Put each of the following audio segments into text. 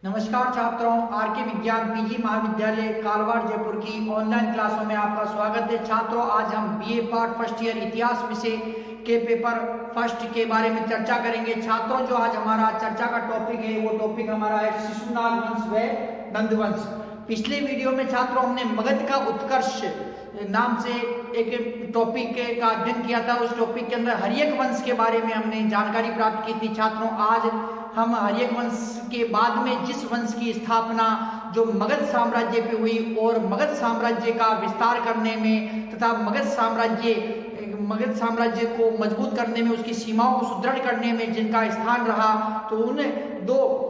नमस्कार छात्रों, आरके विज्ञान पीजी महाविद्यालय कालवाड़ जयपुर की ऑनलाइन क्लासों में आपका स्वागत है। छात्रों, आज हम बीए पार्ट फर्स्ट ईयर इतिहास विषय के पेपर फर्स्ट के बारे में चर्चा करेंगे। छात्रों, जो आज हमारा चर्चा का टॉपिक है वो टॉपिक हमारा है शिशुनाग वंश व नंदवंश। पिछले वीडियो में छात्रों हमने मगध का उत्कर्ष नाम से एक टॉपिक का अध्ययन किया था। उस टॉपिक के अंदर हर्यक वंश के बारे में हमने जानकारी प्राप्त की थी। छात्रों, आज हम हर्यक वंश के बाद में जिस वंश की स्थापना जो मगध साम्राज्य पे हुई और मगध साम्राज्य का विस्तार करने में तथा मगध साम्राज्य को मजबूत करने में, उसकी सीमाओं को सुदृढ़ करने में जिनका स्थान रहा, तो उन दो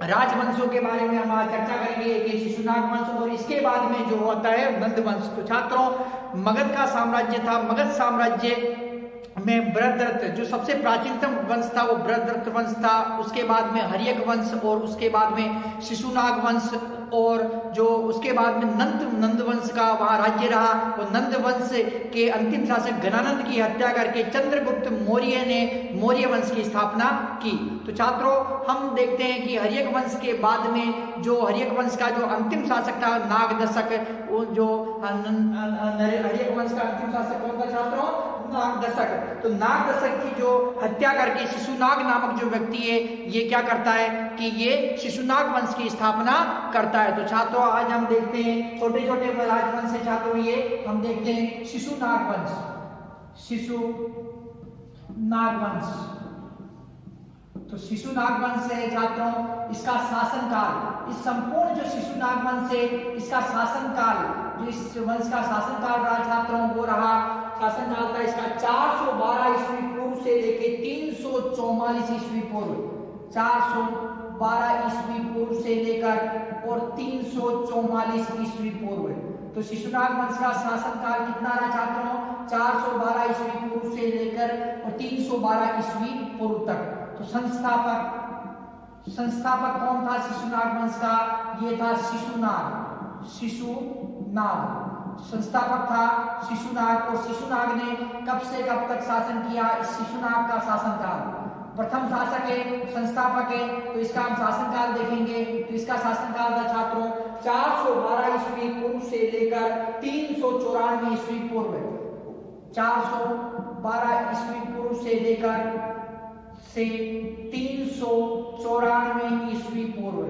राजवंशों के बारे में हम आज चर्चा करेंगे। एक शिशुनाग वंश और इसके बाद में जो होता है नंद वंश। तो छात्रों, मगध का साम्राज्य था। मगध साम्राज्य में बृहद्रथ जो सबसे प्राचीनतम वंश था वो बृहद्रथ वंश था। उसके बाद में हर्यक वंश और उसके बाद में शिशुनाग वंश और जो उसके बाद में नंद वंश का वहां राज्य रहा। वो नंद वंश के अंतिम शासक घनानंद की हत्या करके चंद्रगुप्त मौर्य ने मौर्य वंश की स्थापना की। तो छात्रों, हम देखते हैं कि हर्यक वंश के बाद में जो हर्यक वंश का जो अंतिम शासक था नागदशक, वो जो हर्यक वंश का अंतिम शासक कौन था छात्रों? नागदशक। तो नागदशक की जो हत्या करके शिशुनाग नामक जो व्यक्ति है ये क्या करता है कि ये शिशुनाग वंश की स्थापना करता है। तो छात्रों, आज हम देखते हैं छोटे छोटे राजवंश है छात्रों, ये हम देखते हैं शिशुनाग वंश। शिशुनाग वंश, तो शिशुनाग वंश है छात्रों, इसका शासनकाल, इस संपूर्ण जो शिशुनाग वंश है इसका शासनकाल, जो इस वंश का शासनकाल रहा छात्रों वो रहा, शासनकाल था इसका 412 ईस्वी पूर्व से लेके 344 ईस्वी पूर्व। 412 ईस्वी पूर्व से लेकर और 344 ईस्वी पूर्व। तो शिशुनाग वंश का शासनकाल कितना रहा छात्रों? 412 ईस्वी पूर्व से लेकर और 312 ईस्वी पूर्व तक। तो संस्थापक कौन था शिशुनाग वंश का? ये था शिशुनाग। संस्थापक था शिशुनाग। और शिशुनाग ने कब से कब तक शासन किया? इस शिशुनाग का शासनकाल, प्रथम शासक है, संस्थापक है, तो इसका हम शासनकाल देखेंगे। तो इसका शासनकाल था छात्रों 412 ईस्वी पूर्व से लेकर 394 ईस्वी पूर्व। 412 ईस्वी पूर्व से लेकर 394 ईस्वी पूर्व।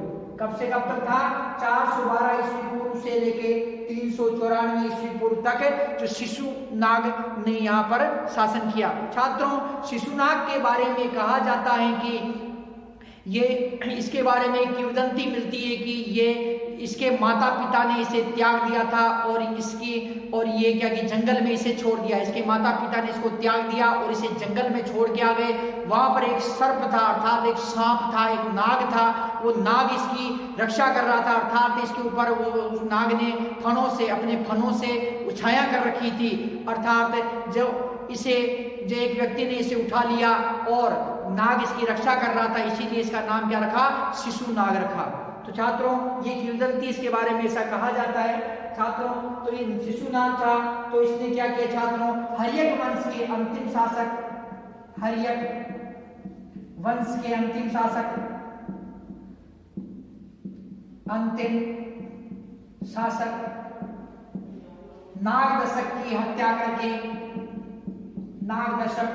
कब से कब तक था? 412 ईस्वी पूर्व से लेके 394 ईस्वी पूर्व तक जो शिशुनाग ने यहाँ पर शासन किया। छात्रों, शिशुनाग के बारे में कहा जाता है कि ये, इसके बारे में एक किंवदंती मिलती है कि ये इसके माता पिता ने इसे त्याग दिया था और ये क्या कि जंगल में इसे छोड़ दिया। इसके माता पिता ने इसको त्याग दिया और इसे जंगल में छोड़ के आ गए। वहां पर एक सर्प था, अर्थात एक सांप था, एक नाग था। वो नाग इसकी रक्षा कर रहा था, अर्थात इसके ऊपर उस नाग ने अपने फनों से छाया कर रखी थी। अर्थात जो एक व्यक्ति ने इसे उठा लिया और नाग इसकी रक्षा कर रहा था, इसीलिए इसका नाम क्या रखा? शिशुनाग रखा। तो छात्रों, ये किंवदंती इसके बारे में ऐसा कहा जाता है छात्रों। तो ये शिशुनाग था, तो इसने क्या किया छात्रों? हर्यक वंश के अंतिम शासक, हर्यक वंश के अंतिम शासक नागदशक की हत्या करके, नागदशक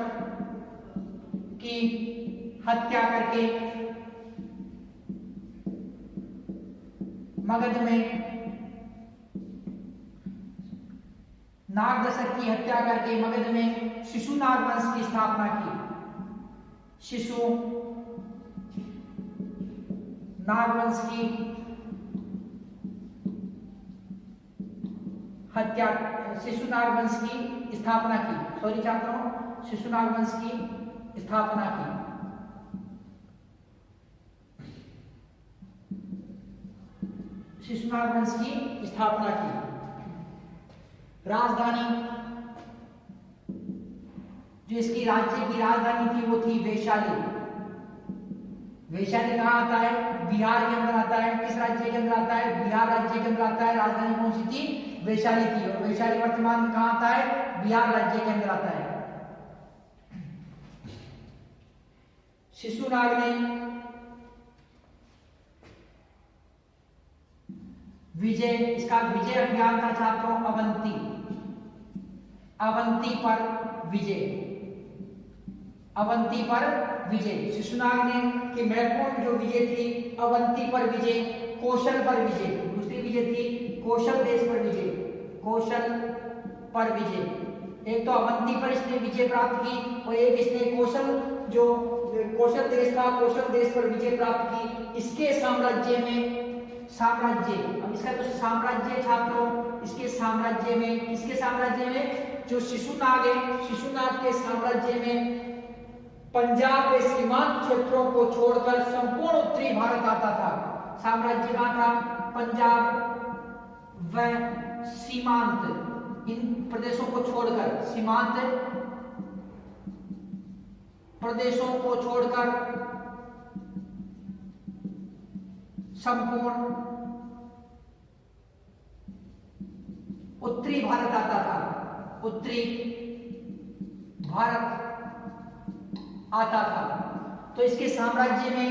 की हत्या करके मगध में, नागदशक की हत्या करके मगध में शिशुनाग वंश की स्थापना की। शिशुनाग वंश की हत्या, शिशुनाग वंश की स्थापना की। सॉरी छात्रों, शिशुनाग वंश की स्थापना की। शिशुनाग वंश की स्थापना की। राजधानी, जो इसकी राज्य की राजधानी थी वो थी वैशाली। वैशाली कहाँ आता है? बिहार के अंदर आता है। किस राज्य के अंदर आता है? बिहार राज्य के अंदर आता है। राजधानी कौन सी थी? वैशाली थी। और वैशाली वर्तमान में कहाँ आता है? बिहार राज्य के अंदर आता है। शिशुनाग ने विजय, इसका विजय अभियान था छात्रों अवंती, अवंती पर विजय, अवंती पर विजय। शिशुनाग ने की महत्वपूर्ण जो विजय थी अवंती पर विजय, कौशल पर विजय, दूसरी विजय थी कौशल देश पर विजय, कौशल पर विजय। एक तो अवंती पर इसने विजय प्राप्त की और एक इसने कौशल जो कौशल देश था, कौशल देश पर विजय प्राप्त की। इसके साम्राज्य में, साम्राज्य, अब इसका जो साम्राज्य छात्रों, इसके साम्राज्य में, किसके साम्राज्य में, जो शिशुनाग है, शिशुनाग के साम्राज्य में पंजाब के सीमांत क्षेत्रों को छोड़कर संपूर्ण उत्तरी भारत आता था। साम्राज्य कहां था, पंजाब व सीमांत, इन प्रदेशों को छोड़कर, सीमांत प्रदेशों को छोड़कर संपूर्ण उत्तरी भारत आता था, उत्तरी भारत आता था। तो इसके साम्राज्य में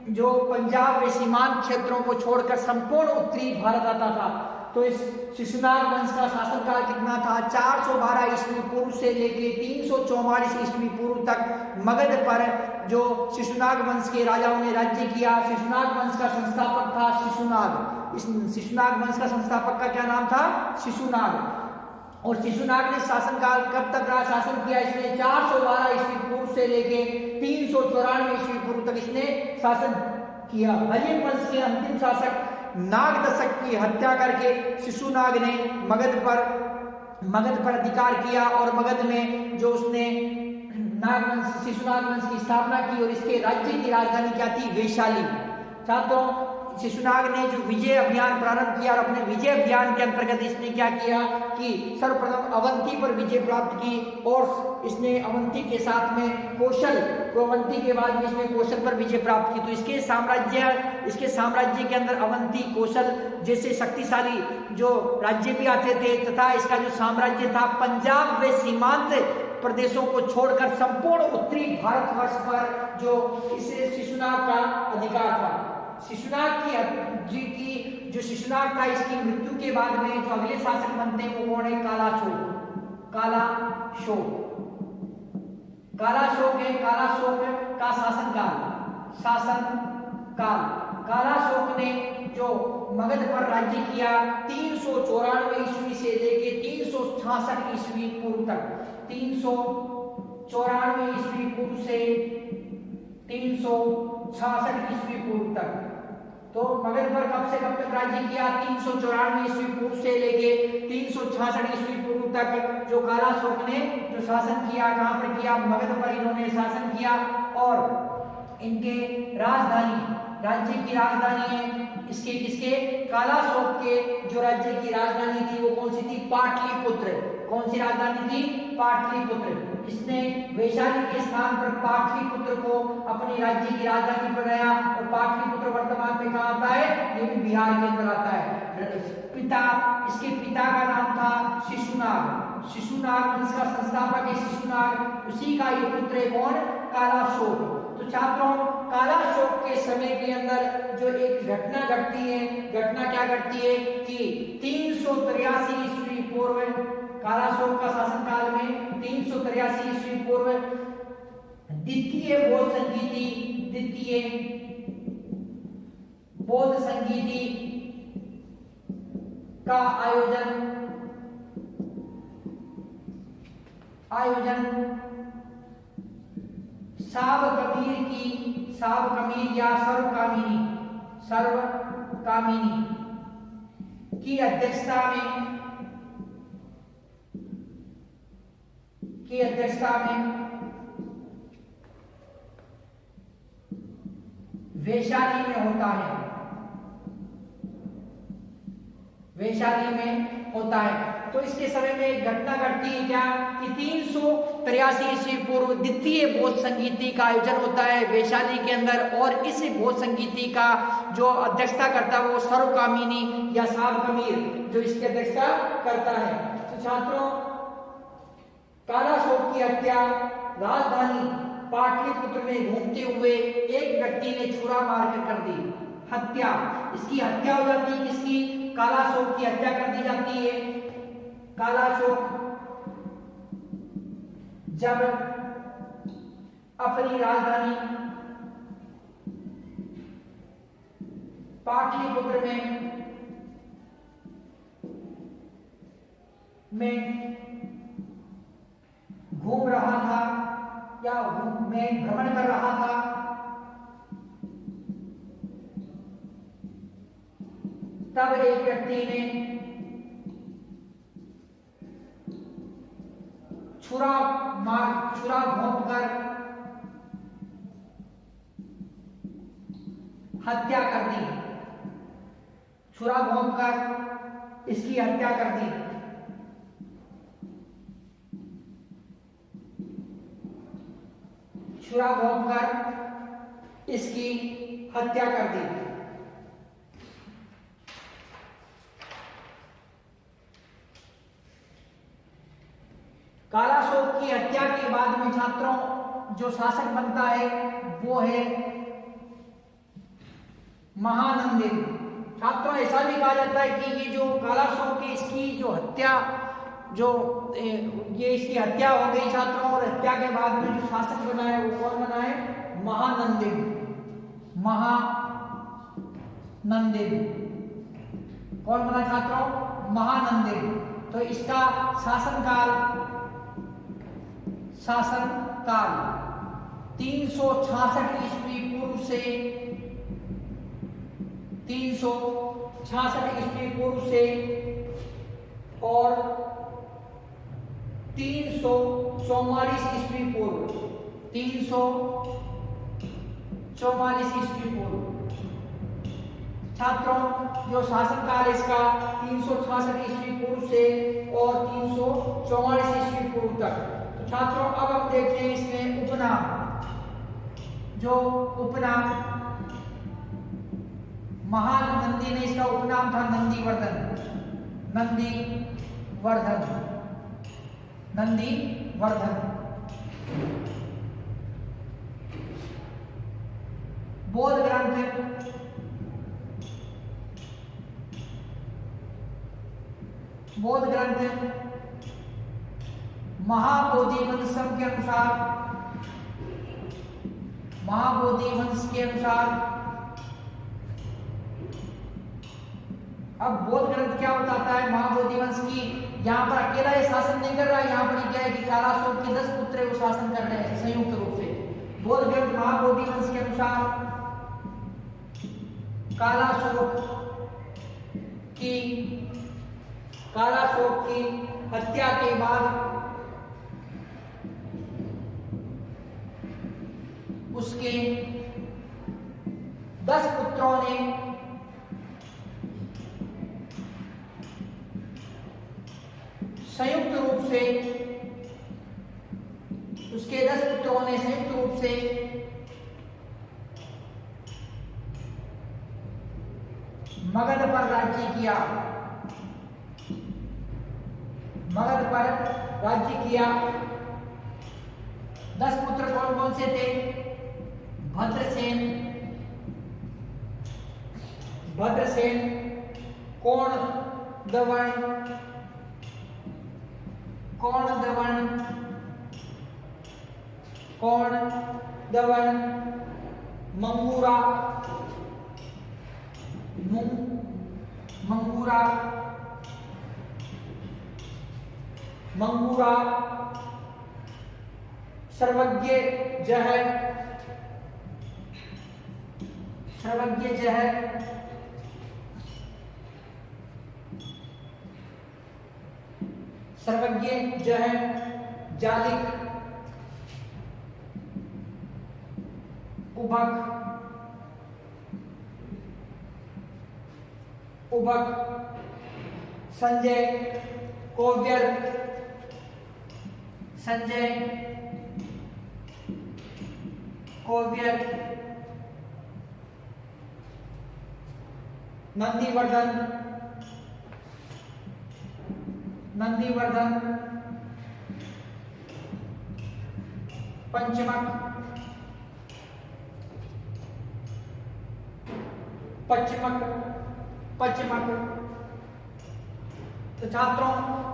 जो पंजाब व सीमांत क्षेत्रों को छोड़कर संपूर्ण उत्तरी भारत आता था। तो इस शिशुनाग वंश का शासनकाल कितना था, 412 ईस्वी पूर्व से लेके 344 ईस्वी पूर्व तक मगध पर जो शिशुनाग वंश के राजाओं ने राज्य किया। शिशुनाग वंश का संस्थापक था शिशुनाग। इस शिशुनाग वंश का संस्थापक का क्या नाम था, शिशुनाग। और शिशुनाग ने शासनकाल कब तक रहा, शासन किया इसने 412 ईस्वी पूर्व से लेके 394 ईस्वी पूर्व तक इसने शासन किया। हरियन वंश के अंतिम शासक नागदशक की हत्या करके शिशुनाग ने मगध पर अधिकार किया और मगध में जो उसने नागवंश, शिशुनाग वंश की स्थापना की और इसके राज्य की राजधानी क्या थी, वैशाली। छात्रों, शिशुनाग ने जो विजय अभियान प्रारंभ किया और अपने विजय अभियान के अंतर्गत इसने क्या किया कि सर्वप्रथम अवंती पर विजय प्राप्त की और इसने अवंती के साथ में कौशल, अवंती के बाद में इसने कौशल पर विजय प्राप्त की। तो इसके साम्राज्य के अंदर अवंती, कौशल जैसे शक्तिशाली जो राज्य भी आते थे तथा इसका जो साम्राज्य था पंजाब व सीमांत प्रदेशों को छोड़कर संपूर्ण उत्तरी भारतवर्ष पर जो इसे शिशुनाग का अधिकार था। शिशुनाग की जो शिशुनाग था, इसकी मृत्यु के बाद में जो अगले शासक बनते हैं वो कौन है, कालाशोक। कालाशोक है, कालाशोक का कालाशोक ने जो मगध पर राज्य किया 394 ईस्वी से लेके 366 ईस्वी पूर्व तक, 394 ईस्वी पूर्व से 366 ईस्वी पूर्व तक। तो मगध पर कब से कब तक राज्य किया, 394 ईस्वी पूर्व से लेके 366 ईस्वी पूर्व तक जो कालाशोक ने जो शासन किया, कहां पर किया, मगध पर इन्होंने शासन किया। और इनके राज्य की राजधानी है इसके किसके, कालाशोक के जो राज्य की राजधानी थी वो कौन सी थी, पाटलिपुत्र। कौन सी राजधानी थी, पाटलिपुत्र। इसने वैशाली के स्थान पर पाटलिपुत्र को अपनी राज्य की राजधानी बनाया और पाटलिपुत्र वर्तमान में कहां आता है, ये भी बिहार के अंदर आता है। इसके पिता का नाम था शिशुनाग वंश का संस्थापक है शिशुनाग, उसी का ये पुत्र है कौन, कालाशोक। तो छात्रों, कालाशोक के समय के अंदर जो एक घटना घटती है, घटना क्या घटती है कि 383 ईस्वी पूर्व, कालाशोक का शासनकाल में 383 ईस्वी पूर्व द्वितीय बौद्ध संगीति का आयोजन सावकमीर या सर्वकामिनी की अध्यक्षता में वैशाली में होता है। तो इसके समय में एक घटना घटती है क्या कि 383 ईस्वी पूर्व द्वितीय बौद्ध संगीति का आयोजन होता है वैशाली के अंदर और इस बौद्ध संगीति का जो अध्यक्षता करता है वो सर्वकामिनी या सावकमीर जो इसकी अध्यक्षता करता है। तो छात्रों, कालाशोक की हत्या राजधानी पाटलिपुत्र में घूमते हुए एक व्यक्ति ने छुरा मारकर कर दी। इसकी हत्या हो जाती है किसकी, कालाशोक की हत्या कर दी जाती है। कालाशोक जब अपनी राजधानी पाटलिपुत्र में घूम रहा था या में भ्रमण कर रहा था, तब एक व्यक्ति ने छुरा घोंपकर हत्या कर दी। छुरा घोंपकर इसकी हत्या कर दी। छुरा घोंपकर इसकी हत्या कर दी। कालाशोक की हत्या के बाद में छात्रों जो शासक बनता है वो है महानंदिन। छात्रों ऐसा भी कहा जाता है कि ये जो कालाशोक की इसकी जो हत्या ये इसकी हत्या हो गई छात्रों, और हत्या के बाद में जो शासक बना है वो कौन बना है? महानंदिन। महानंदिन कौन बना छात्रों? महानंदिन। तो इसका शासनकाल 366 ईस्वी पूर्व से 366 ईस्वी पूर्व से और 344 ईस्वी पूर्व 344 ईस्वी पूर्व। छात्रों जो शासनकाल इसका 366 ईस्वी पूर्व से और 344 ईस्वी पूर्व तक। तो छात्रों अब हम देखते हैं इसमें उपनाम। जो उपनाम महानंदी ने, इसका उपनाम था नंदीवर्धन। नंदीवर्धन। बौद्ध ग्रंथ महाबोधि वंश के अनुसार अब बौद्ध ग्रंथ क्या बताता है? महाबोधि वंश की यहाँ पर अकेला ये शासन नहीं कर रहा है, यहाँ पर क्या है कि कालाशोक के 10 पुत्र वो शासन कर रहे हैं संयुक्त रूप से। बौद्ध ग्रंथ महाबोधि वंश के अनुसार कालाशोक की हत्या के बाद उसके 10 पुत्रों ने संयुक्त रूप से मगध पर राज्य किया। 10 पुत्र कौन कौन से थे? भद्रसेन, कोणदवण, मंगूरा, सर्वज्ञ जहर, जालिक, उभक, संजय, कोव्यर, नंदीवर्धन, पंचमक, तो छात्रों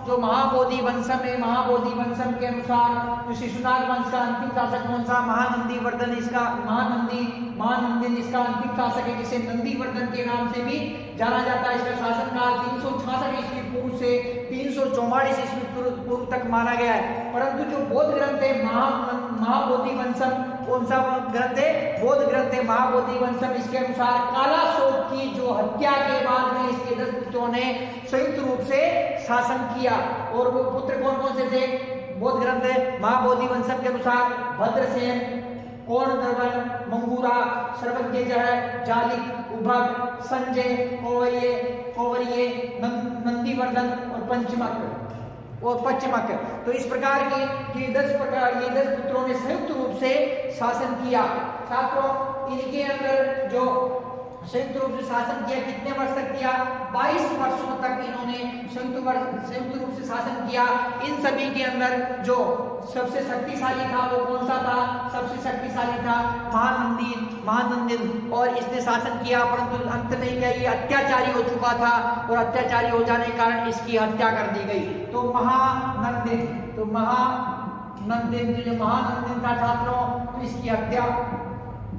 जो महाबोधि वंशम है, महाबोधि वंशम के अनुसार जो शिशुनाग वंश का अंतिम शासक कौन सा? महानंदीवर्धन इसका महानंदन इसका अंतिम शासक है, जिसे नंदीवर्धन के नाम से भी जाना जाता है। इसका शासनकाल 366 ईस्वी पूर्व से 344 ईस्वी पूर्व तक माना गया है। परंतु जो बौद्ध ग्रंथ है महाबोधि वंशम, कौन सा ग्रंथ है? बौद्ध ग्रंथ है महाबोधि वंशम। इसके अनुसार कालाशोक की जो हत्या के बाद में इसके 10 पुत्रों ने संयुक्त रूप से शासन किया। और वो पुत्र कौन कौन से थे? बौद्ध ग्रंथ है महाबोधि वंशम के अनुसार भद्रसेन, कोणद्रवन, मंगूरा, सर्वज्ञ, जालिक, उभग, संजय, कौवरीय, नंदीवर्धन और पश्चिमक। तो इस प्रकार के ये 10 पुत्रों ने संयुक्त रूप से शासन किया। छात्रों इनके अंदर जो संयुक्त रूप से शासन किया, कितने वर्ष तक किया? 22 वर्षों तक इन्होंने संयुक्त रूप से शासन किया। इन सभी के अंदर जो सबसे शक्तिशाली था वो कौन सा था? सबसे शक्तिशाली था महानंदन, और इसने शासन किया। परंतु अंत में क्या ये अत्याचारी हो चुका था, और अत्याचारी हो जाने के कारण इसकी हत्या कर दी गई। तो महानंदन जो महानंदन था छात्रों, तो इसकी हत्या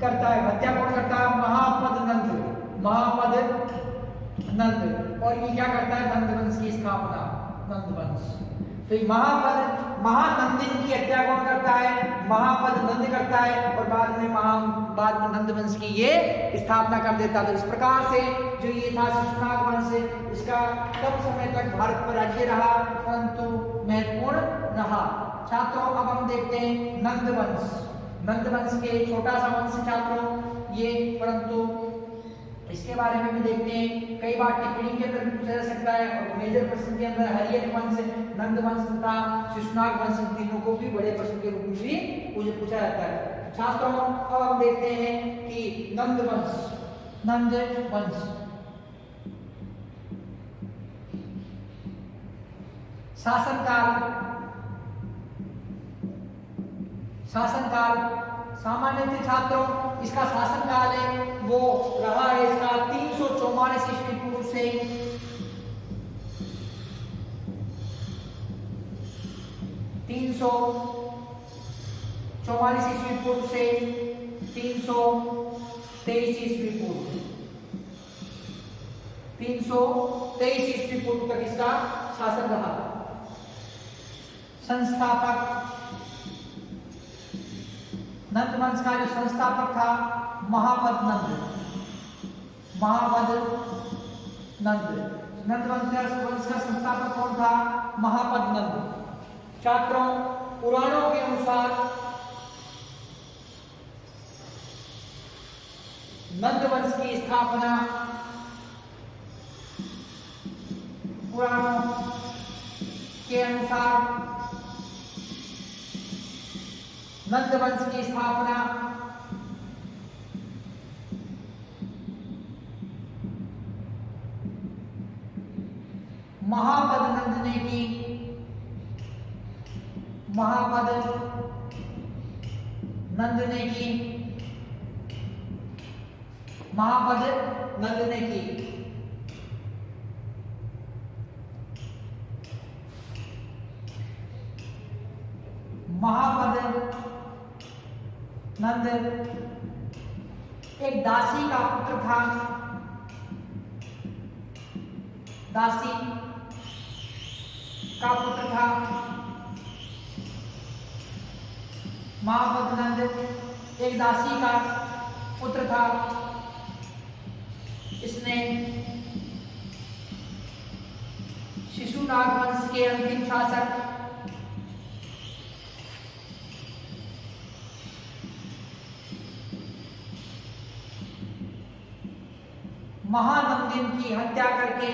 करता है। हत्या कौन करता है? महापद नंद। और ये क्या करता है? नंद वंश की स्थापना, नंद वंश। तो महानंदन की हत्या कौन करता है? महापद नंद करता है, और बाद में नंद वंश की ये स्थापना कर देता। तो इस प्रकार से जो ये था शिशुनाग वंश, इसका कम समय तक भारत पर राज्य रहा, परंतु महत्वपूर्ण रहा। छात्रों अब हम देखते हैं नंद वंश के छोटा सा वंश छात्रों ये, परंतु इसके बारे में भी देखते हैं। कई बार टिप्पणी के अंदर भी पूछा जा सकता है, और मेजर प्रश्न के अंदर हरियक वंश, नंद वंश तथा शिशुनाग वंश, तीनों को भी बड़े प्रश्न के रूप में भी पूछा जाता है। छात्रों अब हम देखते हैं कि नंद वंश शासनकाल सामान्य छात्रों इसका शासनकाल है वो रहा है इसका 344 ईस्वी पूर्व से 344 ईस्वी पूर्व से 323 ईस्वी पूर्व 323 ईस्वी पूर्व तक इसका शासन रहा। संस्थापक नंद वंश का जो संस्थापक था महापद नंद वंश का संस्थापक कौन था? महापद नंद। छात्रों पुराणों के अनुसार नंद वंश की स्थापना पुराणों के अनुसार नंद वंश की स्थापना महापद नंद ने की। महापद नंद ने की। महापद नंद एक दासी का पुत्र था। दासी का पुत्र था महापद नंद एक दासी का पुत्र था। इसने शिशुनाग वंश के अंतिम शासक महानंदन की हत्या करके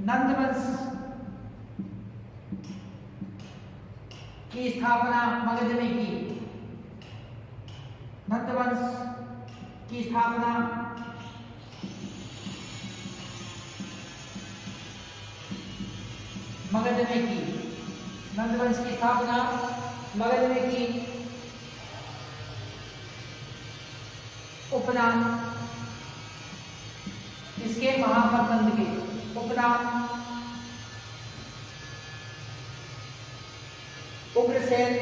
नंद वंश की स्थापना मगध में की। नंद वंश की स्थापना मगध में की। नंद वंश की स्थापना मगध में की उपनाम इसके महापद नंद के उपनाम उग्रसेन,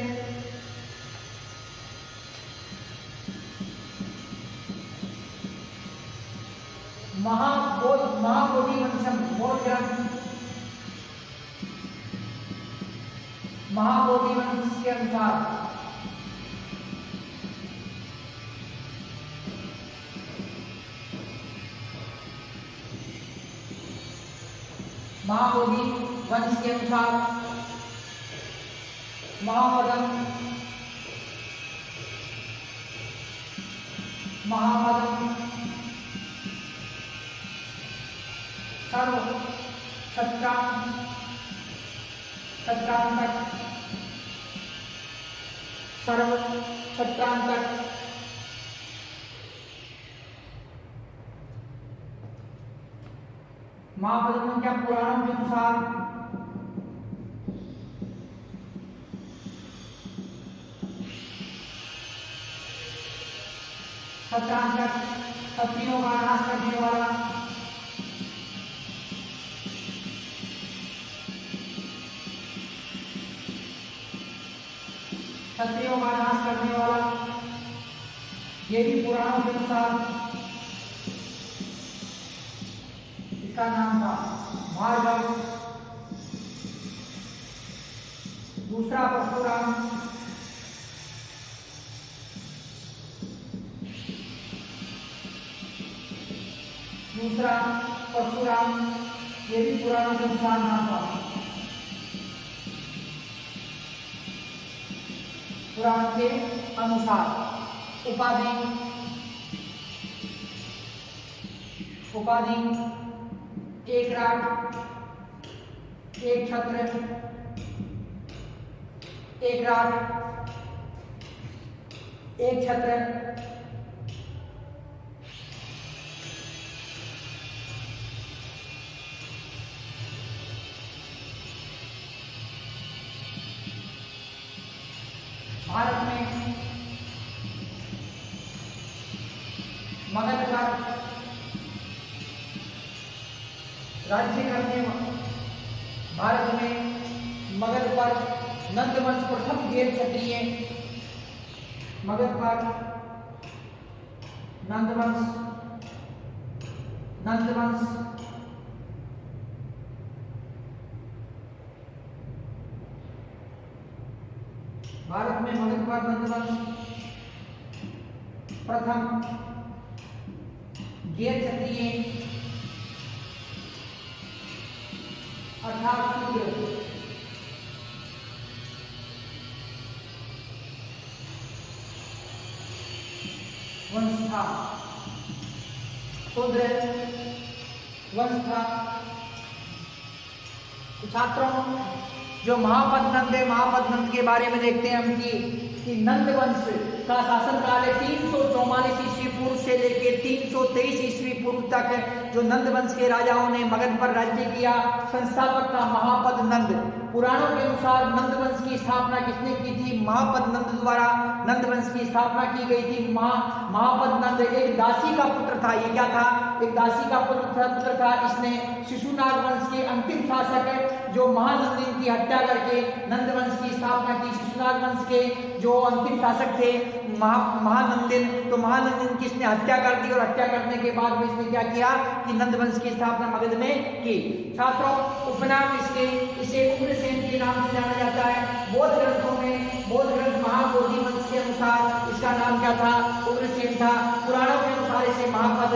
महाबोधि वंशम बौद्ध ग्रंथ, महाबोधि वंश के अनुसार महाबोधि वंश के अनुसार महापदम सर्व छत्रांतक महापदम क्या पुराणों के अनुसार छत्रांतक क्षत्रियों का नाश करने वाला, क्षत्रियों का नाश करने वाला, ये भी पुराणों के अनुसार इसका नाम था भार्गव। दूसरा परशुराम, ये भी पुराणों के अनुसार नाम था। पुराण के अनुसार उपाधि एक राज, एक छत्र, एक राज, एक छत्र, भारत में मगध पर राज्य करने, भारत में मगध पर नंदवंश प्रथम वीर क्षत्रिय, मगध पर नंदवंश भारत में मगध पर नंदवंश प्रथम वीर क्षत्रिय अर्थात शूद्र वंश था, शूद्र वंश था। छात्रों, जो महापद नंद है, महापद नंद के बारे में देखते हैं हम कि नंद वंश का शासन काल है 344 ईस्वी पूर्व से लेकर 323 ईस्वी पूर्व तक जो नंद वंश के राजाओं ने मगध पर राज्य किया। संस्थापक था महापद नंद। पुराणों के अनुसार नंद वंश की स्थापना किसने की थी? महापद नंद द्वारा नंद वंश की स्थापना की गई थी। महापद नंद एक दासी का पुत्र था। ये क्या था? एक दासी का पुत्र था। इसने शिशुनाग वंश के अंतिम शासक जो महानंदिन की हत्या करके नंद वंश की स्थापना की। शिशुनाग वंश के जो अंतिम शासक थे महानंदिन, तो महानंदिन की इसने हत्या कर दी और हत्या करने के बाद में इसने क्या किया कि नंद वंश की स्थापना मगध में की। छात्रों, उपनाम इसे उग्रसेन के नाम से जाना जाता है। बौद्ध ग्रंथों में बौद्ध ग्रंथ महाबोधि वंश के अनुसार इसका नाम क्या था? उग्रसेन था। पुराणों के अनुसार इसे महापद,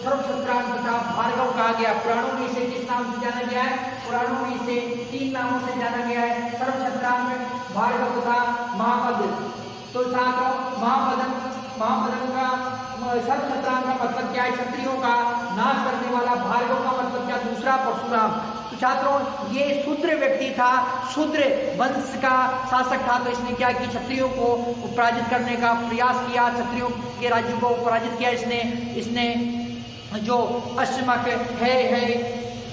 सर्वक्षत्रांत तथा भार्गव कहा गया। पुराणों में इसे किस नाम से जाना गया है? पुराणों में इसे 3 नामों से जाना गया है, सर्वक्षत्रांत, भार्गव तथा महापद। तो छात्रों, महापदम का सर्वक्षत्रांत का मतलब क्या है? क्षत्रियों का नाश करने वाला। भार्गव का मतलब क्या? दूसरा परशुराम। तो छात्रों, ये शूद्र व्यक्ति था, शूद्र वंश का शासक था। तो इसने क्या किया? क्षत्रियों को पराजित करने का प्रयास किया, क्षत्रियों के राज्य को पराजित किया इसने जो अश्वमक है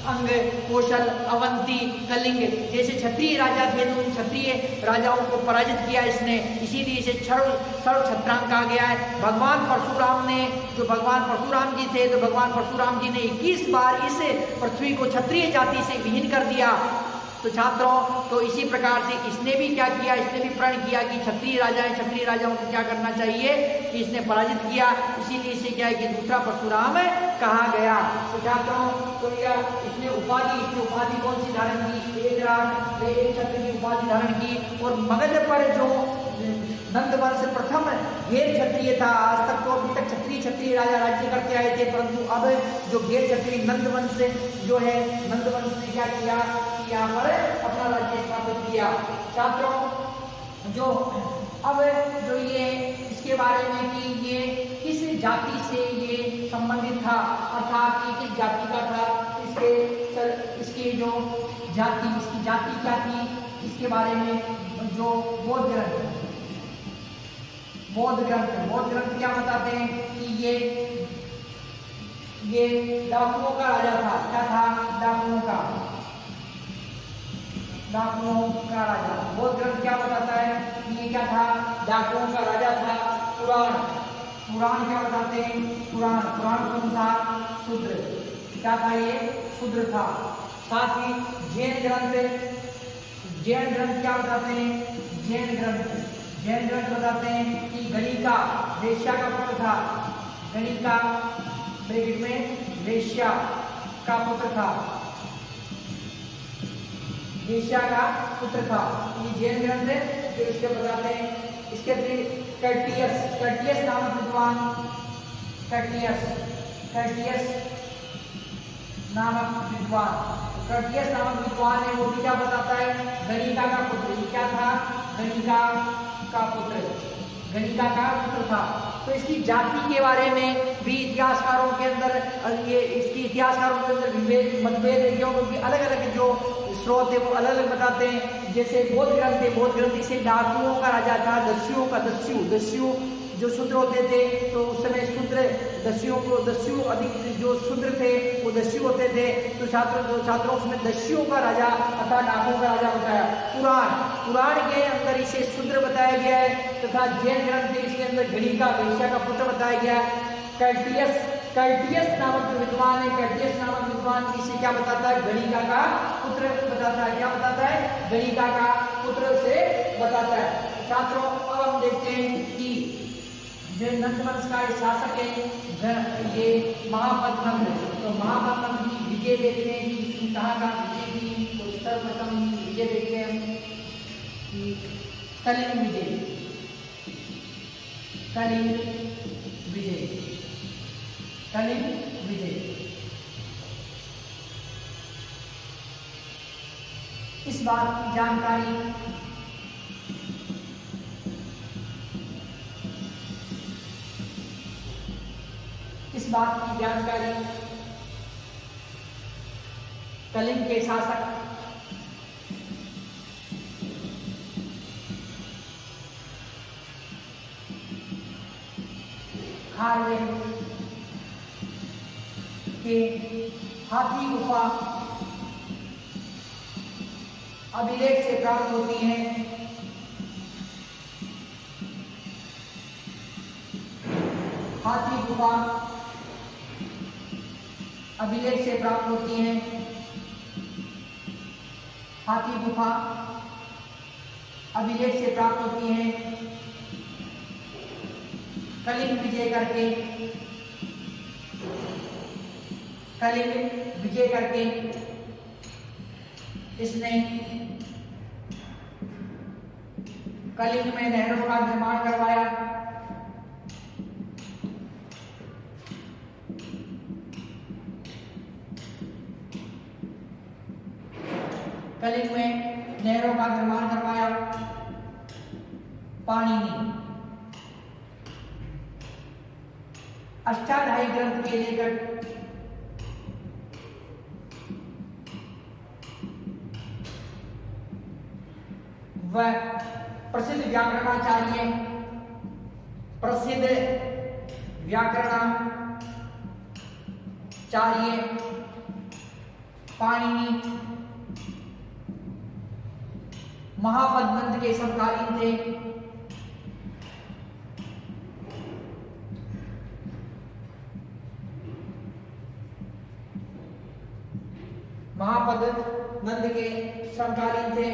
अंग, कौशल, अवंती, कलिंग जैसे क्षत्रिय राजा थे तो उन क्षत्रिय राजाओं को पराजित किया इसने, इसीलिए इसे सर्व छत्रांग कहा गया है। भगवान परशुराम ने, जो भगवान परशुराम जी थे, तो भगवान परशुराम जी ने 21 बार इस पृथ्वी को क्षत्रिय जाति से विहीन कर दिया। तो छात्रों, तो इसी प्रकार से इसने भी क्या किया, इसने भी प्रण किया कि क्षत्रिय राजाओं को क्या करना चाहिए कि इसने पराजित किया, इसीलिए इसे क्या है कि दूसरा परशुराम कहा गया। तो छात्रों, तो इसने उपाधि कौन सी धारण की, एक छत्र की उपाधि धारण की। और मगध पर जो नंदवंश प्रथम घेर क्षत्रिय था, आज तक तो अभी तक क्षत्रिय राजा राज्य करते आए थे, परंतु अब जो घेर क्षत्रिय नंदवंश जो है, नंदवंश ने क्या किया कि यहाँ पर अपना राज्य स्थापित किया। छात्रों, जो ये इसके बारे में कि ये किस जाति से ये संबंधित था, अर्थात ये किस जाति का था, इसके जो जाति, इसकी जाति क्या थी, इसके बारे में जो बौद्ध ग्रंथ क्या बताते हैं कि ये डाकुओं का राजा था। क्या था? डाकुओं का राजा। बौद्ध ग्रंथ क्या बताता है कि ये क्या था? डाकुओं का राजा था। पुराण क्या बताते हैं? पुराण के अनुसार शूद्र क्या था? ये शूद्र था। साथ ही जैन ग्रंथ क्या बताते हैं? जैन ग्रंथ बताते हैं कि गणिका वेश्या का पुत्र था। गणिका ब्रैकेट में वेश्या का पुत्र था। ये जैन ग्रंथ है जो इसके बताते हैं। इसके कर्टियस नामक विद्वान, कर्टियस नामक विद्वान है, वो भी क्या बताता है? गणिका का पुत्र। ये क्या था? गणिका का पुत्र था। तो इसकी जाति के बारे में भी इतिहासकारों के अंदर मतभेद है, क्योंकि अलग अलग जो स्रोत है वो अलग अलग बताते हैं। जैसे बौद्ध ग्रंथ इसे डाकुओं का राजा था। दस्यु जो शूद्र होते थे, तो उस समय दस्यु अधिक जो शूद्र थे वो दस्यु होते थे। तो छात्रों उसमें दस्युओं का राजा अर्थात डाकुओं का राजा बताया। पुराण के अंदर इसे शूद्र बताया गया है, तथा जैन ग्रंथ इसके अंदर गणिका वेश्या का पुत्र बताया गया है। कर्टियस नामक जो विद्वान है, इसे क्या बताता है? गणिका का पुत्र बताता है। क्या बताता है? गणिका का पुत्र से बताता है। छात्रों, अब हम देखते हैं कि जो नंदवंश का शासक है ये महापद्मनंद। तो महापद्मनंद की विजय देखते हैं कि इसने कहाँ का विजय की। तो सर्वप्रथम विजय देखते हैं कि कलिंग विजय। इस बात की जानकारी कलिंग के शासक खारवेल के हाथी गुफा अभिलेख से प्राप्त होती है। हाथी गुफा अभिलेख से प्राप्त होती है। हाथी गुफा अभिलेख से प्राप्त होती है। कलिंग विजय करके इसने कलिंग में नहरों का निर्माण करवाया। पाणिनि अष्टाध्यायी ग्रंथ के लेखक वह प्रसिद्ध व्याकरणाचार्य पाणिनि महापद नंद के समकालीन थे। महापद नंद के समकालीन थे।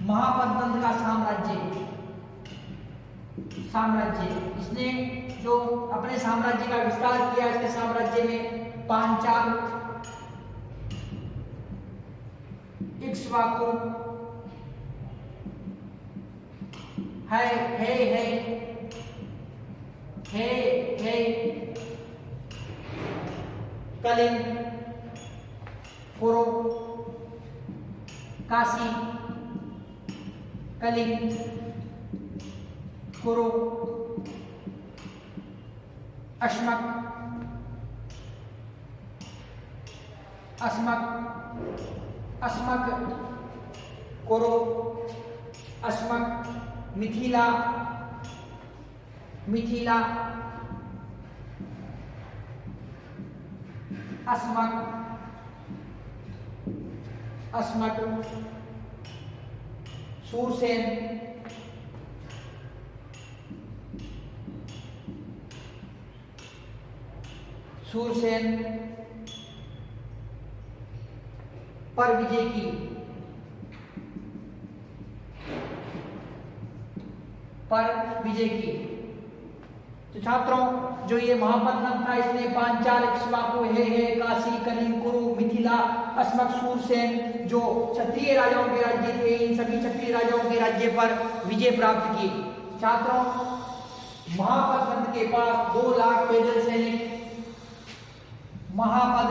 महापद नंद का साम्राज्य इसने जो अपने साम्राज्य का विस्तार किया, इसके साम्राज्य में पांचाल, इक्ष्वाकु, कलिंग, कुरु, काशी, कलिंग, कुरु, अश्मक, कुरु, अश्मक, मिथिला, अस्मक, सूरसेन, पर विजय की, तो छात्रों जो ये महापद नंद था, इसने पांचाल, इक्ष्वाकु, काशी, कलिंग, कुरु, मिथिला, अस्मक, सूरसेन जो क्षत्रिय राजाओं के राज्य थे, इन सभी क्षत्रिय राजाओं के राज्य पर विजय प्राप्त की। छात्रों महापद नंद के पास 2 लाख पैदल सैनिक, महापद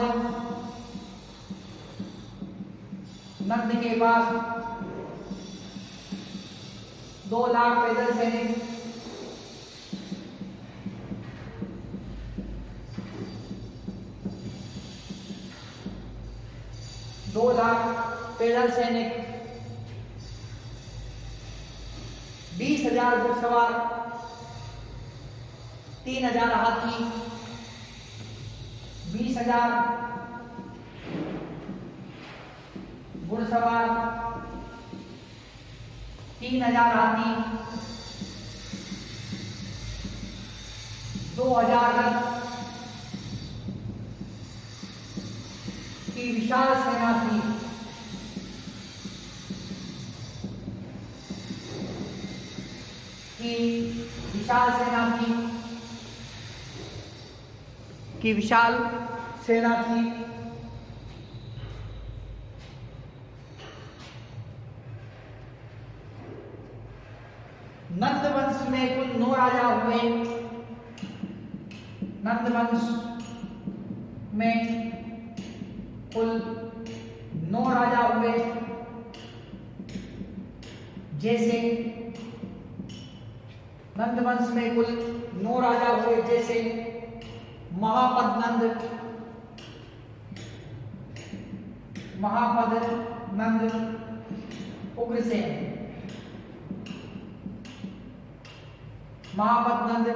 नंद के पास 2 लाख पैदल सैनिक, 2 लाख पैदल सैनिक, 20,000 घुड़सवार, 3,000 हाथी, 20,000 घुड़सवार, 3,000 हाथी, 2,000 रथ की विशाल सेना थी। विशाल सेना थी। नंद वंश में कुल 9 राजा हुए। नंद वंश में कुल 9 राजा हुए, जैसे नंद वंश में कुल 9 राजा हुए, जैसे महापद नंद, उग्रसेन, महापद नंद,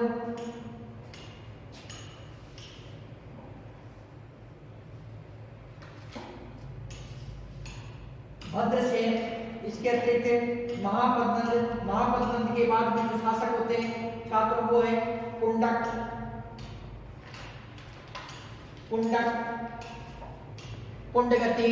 भद्रसेन। इसके अतिरिक्त महापद नंद के बाद में जो शासक होते हैं छात्रों वो है पुंडक, पुंडगति,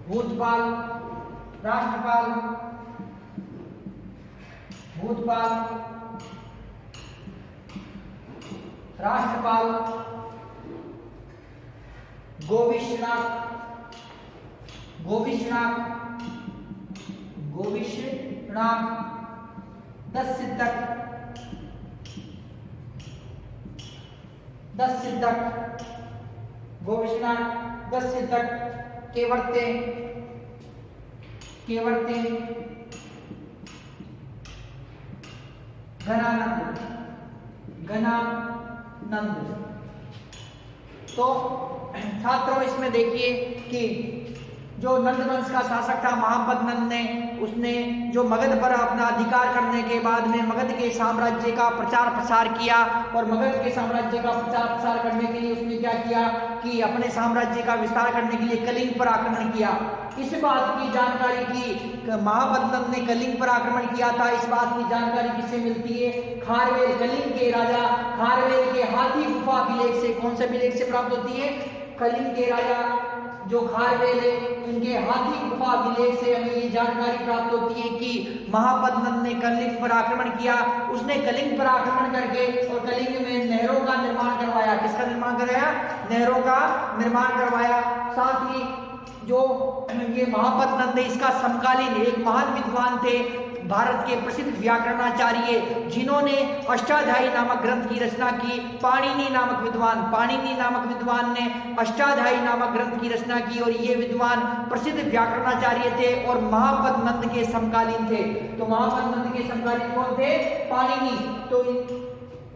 भूतपाल, राष्ट्रपाल, गोविष्णाक, 10 सिद्धक, गोविष्णाक, 10 सिद्धक, केवर्ते, घनानंद। तो छात्रों इसमें देखिए कि जो नंद वंश का शासक था महापद नंद ने, उसने जो मगध पर अपना अधिकार करने के बाद में मगध के साम्राज्य का प्रचार प्रसार किया, और मगध के साम्राज्य का प्रचार प्रसार करने के लिए उसने क्या किया कि अपने साम्राज्य का विस्तार करने के लिए कलिंग पर आक्रमण किया। इस बात की जानकारी की महापद नंद ने कलिंग पर आक्रमण किया था, इस बात की जानकारी किससे मिलती है? खारवेल, कलिंग के राजा खारवेल के हाथी गुफा अभिलेख से। कौन से अभिलेख से प्राप्त होती है? कलिंग के राजा जो खारवेल है उनके हाथी गुफा अभिलेख से हमें ये जानकारी प्राप्त होती है कि महापद नंद ने कलिंग पर आक्रमण किया। उसने कलिंग पर आक्रमण करके और कलिंग में नहरों का निर्माण करवाया। किसका निर्माण कराया? नहरों का निर्माण करवाया। साथ ही जो ये महापद नंद है इसका समकालीन एक महान विद्वान थे, भारत के प्रसिद्ध व्याकरणाचार्य, जिन्होंने अष्टाध्यायी नामक ग्रंथ की रचना की। पाणिनि नामक विद्वान ने अष्टाध्यायी नामक ग्रंथ की रचना की, और ये विद्वान प्रसिद्ध व्याकरणाचार्य थे और महापद नंद के समकालीन थे। तो महापद नंद के समकालीन कौन थे? पाणिनि। तो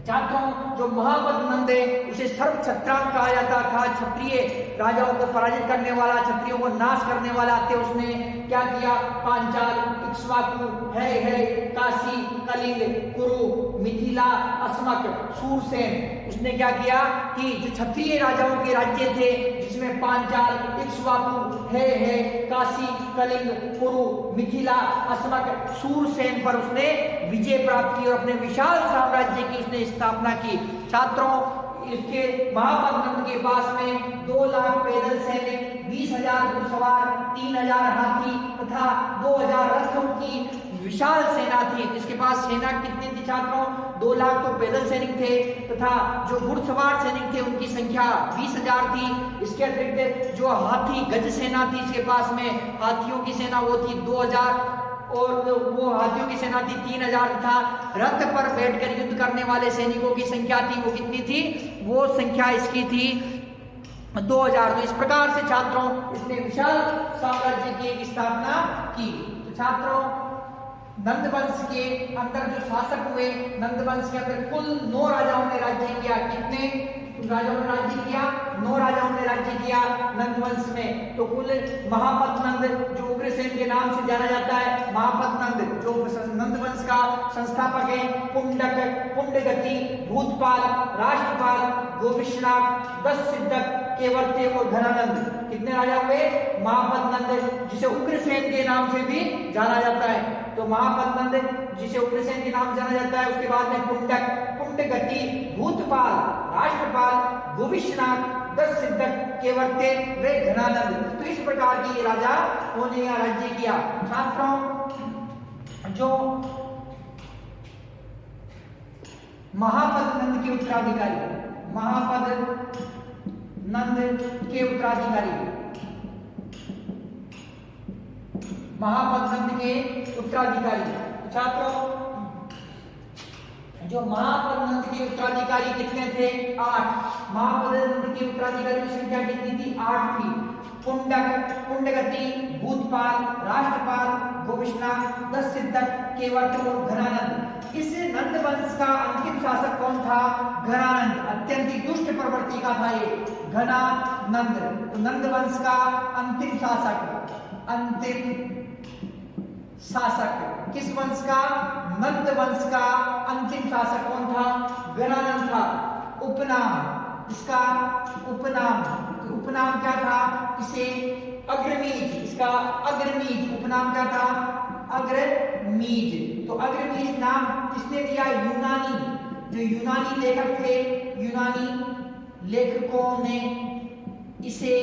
छात्रों जो महापद नंद है उसे सर्व क्षत्रांग कहा जाता था। क्षत्रिय राजाओं को पराजित करने वाला, क्षत्रियों को नाश करने वाला थे। उसने क्या किया? पांचाल, इक्ष्वाकु, है, काशी, कलिंग, कुरु, मिथिला, अस्मक, सूरसेन। उसने क्या किया कि जो क्षत्रिय राजाओं के राज्य थे जिसमें पांचाल, इक्ष्वाकु, है, काशी, कलिंग, कुरु, मिथिला, अस्मक, सूरसेन पर उसने विजय प्राप्त की और अपने विशाल साम्राज्य की उसने स्थापना की। छात्रों इसके महापद नंद के पास में 2 लाख पैदल सैनिक, 20,000 घुड़सवार, 3,000 हाथी तथा 2,000 रथों की विशाल सेना थी। इसके पास सेना कितनी थी छात्रों? 2 लाख तो पैदल सैनिक थे तथा जो घुड़सवार सैनिक थे उनकी संख्या 20,000 थी। इसके अतिरिक्त जो हाथी गज सेना थी इसके पास में, हाथियों की सेना वो थी 2,000, और वो हाथियों की सेना थी 3,000 था। रथ पर बैठकर युद्ध करने वाले सैनिकों की संख्या थी वो कितनी थी? वो संख्या इसकी थी 2,000। तो इस प्रकार से छात्रों इसने विशाल साम्राज्य की एक स्थापना की। तो छात्रों नंद वंश के अंदर जो शासक हुए, नंद वंश के अंदर कुल 9 राजाओं ने राज्य किया। कितने राजाओं ने राज्य किया? 9 राजाओं ने राज्य किया नंद वंश में। तो कुल महापद नंद जो उग्रसेन के नाम से जाना जाता है, महापद नंद जो नंद वंश का संस्थापक है, पुंडक, पुंडगति, भूतपाल, राष्ट्रपाल, गोविष्णाक, 10 सिद्धक, केवर्ते और घनानंद। कितने राजा हुए? महापद नंद जिसे उग्रसेन के नाम से भी जाना जाता है। तो महापद नंद जिसे उग्रसेन के नाम जाना जाता है, उसके बाद में पुंडक, पुंडगति, भूतपाल, राष्ट्रपाल, गोविष्णाक, 10 सिद्धक, केवर्ते व घनानंद। तो इस प्रकार के राजा उन्होंने यहाँ राज्य किया। छात्रों जो महापद नंद के उत्तराधिकारी, महापद नंद के उत्तराधिकारी, महापद नंद के उत्तराधिकारी। छात्रों जो महापद नंद के उत्तराधिकारी कितने थे? 8। महापद नंद के उत्तराधिकारी की संख्या कितनी थी? 8 थी। पुंडक, पुंडगति, भूतपाल, राष्ट्रपाल, गोविष्णाक, 10 सिद्धक, केवर्त और घनानंद। इस नंद वंश का अंतिम शासक कौन था? घनानंद। अत्यंत ही दुष्ट प्रवृत्ति का था ये घनानंद। तो नंद वंश का अंतिम शासक किस वंश का? नंद वंश का अंतिम शासक कौन था? घनानंद था। उपनाम, इसका उपनाम क्या था? इसे अग्रमीज, इसका अग्रमीज उपनाम क्या था? अग्रमीज। तो अग्रमीज नाम किसने दिया? यूनानी, जो यूनानी लेखक थे, यूनानी लेखकों ने इसे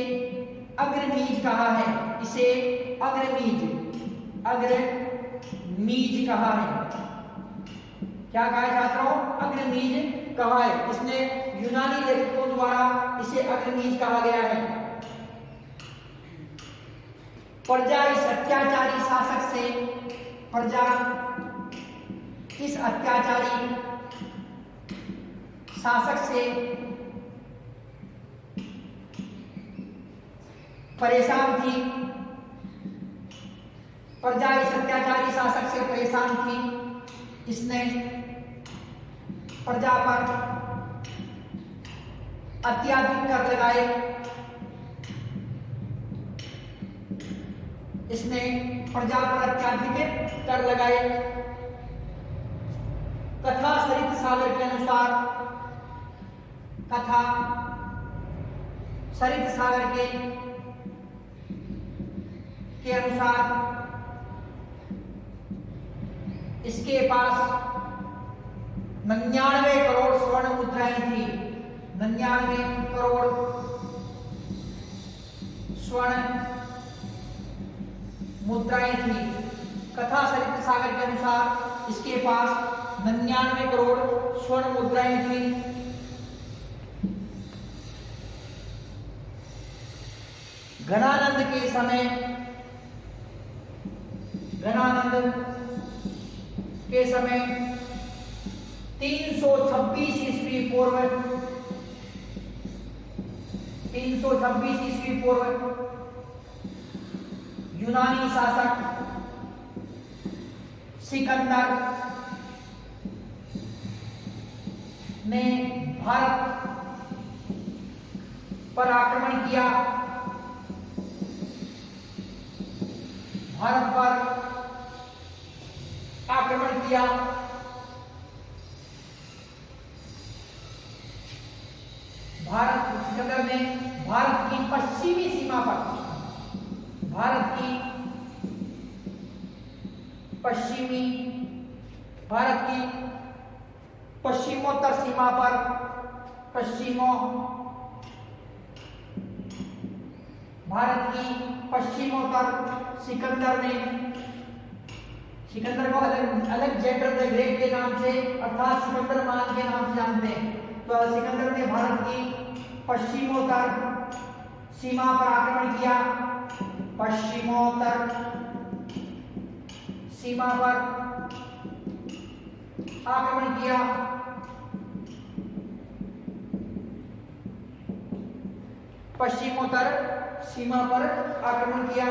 अग्रमीज कहा है। इसे अग्रमीज कहा है। क्या कहा है छात्रों? अग्रमीज कहा है। इसने यूनानी लेखकों द्वारा इसे अग्रमीज कहा गया है। प्रजा इस अत्याचारी शासक से, प्रजा इस अत्याचारी शासक से परेशान थी। प्रजा इस अत्याचारी शासक से परेशान थी। इसने प्रजा पर अत्याधिक कर लगाए इसने प्रजा पर अत्याधिक कर लगाए। कथा सरित सागर के अनुसार, कथा सरित सागर के अनुसार इसके पास 99 करोड़ स्वर्ण मुद्राएं थी। 99 करोड़ स्वर्ण मुद्राएं थी। कथा सरित सागर के अनुसार इसके पास 99 करोड़ स्वर्ण मुद्राएं थी। घनानंद के समय, घनानंद के समय 326 ईस्वी पूर्व, 326 ईस्वी पूर्व यूनानी शासक सिकंदर ने भारत पर आक्रमण किया। भारत पर आक्रमण किया। सिकंदर ने भारत की पश्चिमी सीमा पर, भारत की पश्चिमोत्तर सीमा पर, भारत की पश्चिमोत्तर सिकंदर को अलेक्जेंडर द ग्रेट के नाम से अर्थात सिकंदर महान के नाम से जानते हैं। तो सिकंदर ने भारत की पश्चिमोत्तर सीमा पर आक्रमण किया। पश्चिमोत्तर सीमा पर आक्रमण किया। पश्चिमोत्तर सीमा पर आक्रमण किया।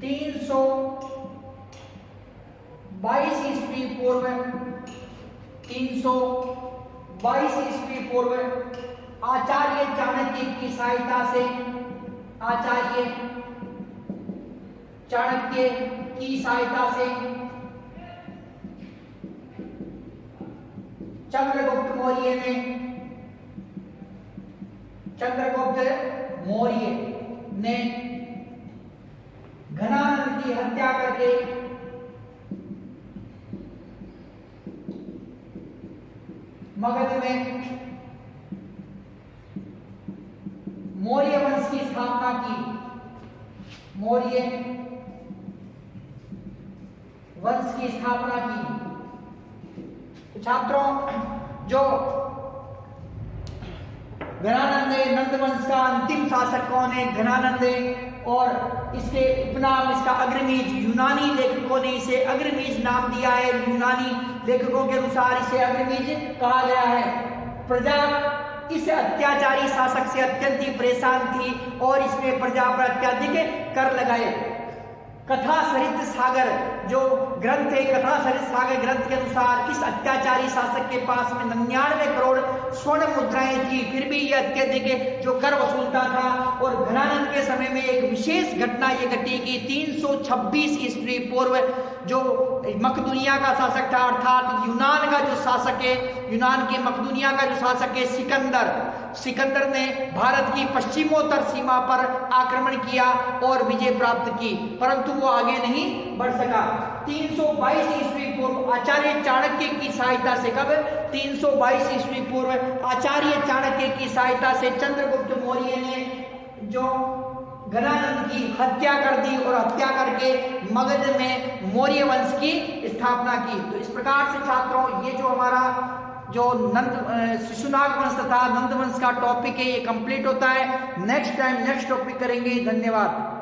322 ईस्वी पूर्व, 322 ईस्वी पूर्व आचार्य चाणक्य की सहायता से, आचार्य चाणक्य की सहायता से चंद्रगुप्त मौर्य ने घनानंद की हत्या करके मगध में मौर्य वंश की स्थापना की। मौर्य वंश की स्थापना की। तो छात्रों, जो घनानंद है, नंद वंश का अंतिम शासक कौन है? घनानंद है। और इसके उपनाम, इसका अग्रमीज, यूनानी लेखकों ने इसे अग्रमीज नाम दिया है। यूनानी लेखकों के अनुसार इसे अग्रमीज कहा गया है। प्रजा इस अत्याचारी शासक से अत्यंत ही परेशान थी और इसने प्रजा पर अत्यधिक कर लगाए। कथा सरित सागर जो ग्रंथ है, कथा सरित सागर ग्रंथ के अनुसार इस अत्याचारी शासक के पास में 99 करोड़ स्वर्ण मुद्राएं थी, फिर भी यह अत्यधिक जो कर वसूलता था। और घनानंद के समय में एक विशेष घटना ये घटी कि 326 ईस्वी पूर्व जो मकदूनिया का शासक था, अर्थात यूनान का जो शासक है, यूनान के मकदूनिया का जो शासक है सिकंदर ने भारत की पश्चिमोत्तर सीमा पर आक्रमण किया और विजय प्राप्त की, परंतु वो आगे नहीं बढ़ सका। 322 ईस्वी पूर्व आचार्य चाणक्य की सहायता से, कब? 322 ईस्वी पूर्व आचार्य चाणक्य की सहायता से चंद्रगुप्त मौर्य ने जो घनानंद की हत्या कर दी और हत्या करके मगध में मौर्य वंश की स्थापना की। तो इस प्रकार से छात्रों, ये जो हमारा जो शिशुनाग वंश तथा नंद वंश का टॉपिक है, ये कंप्लीट होता है। नेक्स्ट टाइम नेक्स्ट टॉपिक करेंगे। धन्यवाद।